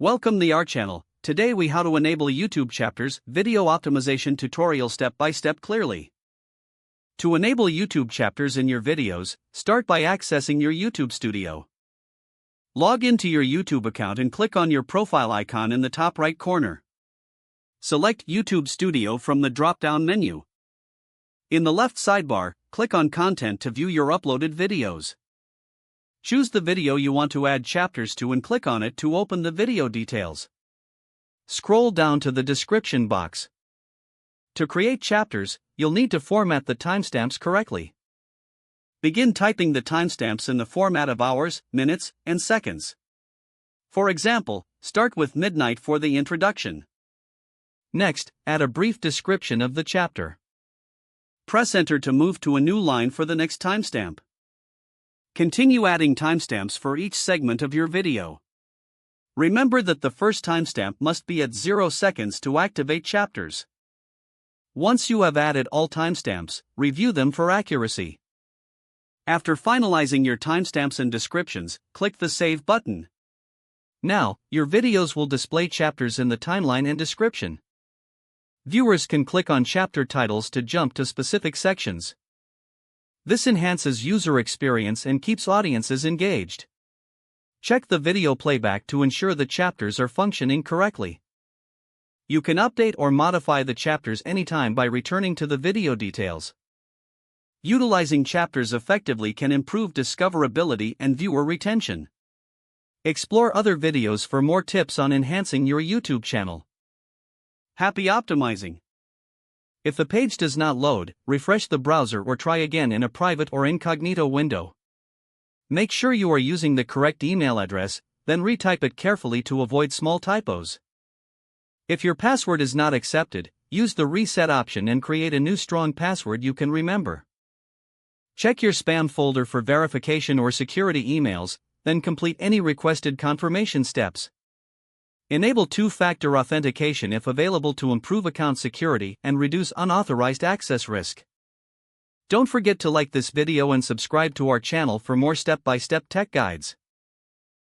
Welcome to our channel. Today we how to enable YouTube chapters video optimization tutorial step by step clearly. To enable YouTube chapters in your videos, start by accessing your YouTube studio. Log into your YouTube account and click on your profile icon in the top right corner. Select YouTube Studio from the drop-down menu. In the left sidebar, click on Content to view your uploaded videos. Choose the video you want to add chapters to and click on it to open the video details. Scroll down to the description box. To create chapters, you'll need to format the timestamps correctly. Begin typing the timestamps in the format of hours, minutes, and seconds. For example, start with midnight for the introduction. Next, add a brief description of the chapter. Press Enter to move to a new line for the next timestamp. Continue adding timestamps for each segment of your video. Remember that the first timestamp must be at 0 seconds to activate chapters. Once you have added all timestamps, review them for accuracy. After finalizing your timestamps and descriptions, click the Save button. Now, your videos will display chapters in the timeline and description. Viewers can click on chapter titles to jump to specific sections. This enhances user experience and keeps audiences engaged. Check the video playback to ensure the chapters are functioning correctly. You can update or modify the chapters anytime by returning to the video details. Utilizing chapters effectively can improve discoverability and viewer retention. Explore other videos for more tips on enhancing your YouTube channel. Happy optimizing! If the page does not load, refresh the browser or try again in a private or incognito window. Make sure you are using the correct email address, then retype it carefully to avoid small typos. If your password is not accepted, use the reset option and create a new strong password you can remember. Check your spam folder for verification or security emails, then complete any requested confirmation steps. Enable two-factor authentication if available to improve account security and reduce unauthorized access risk. Don't forget to like this video and subscribe to our channel for more step-by-step tech guides.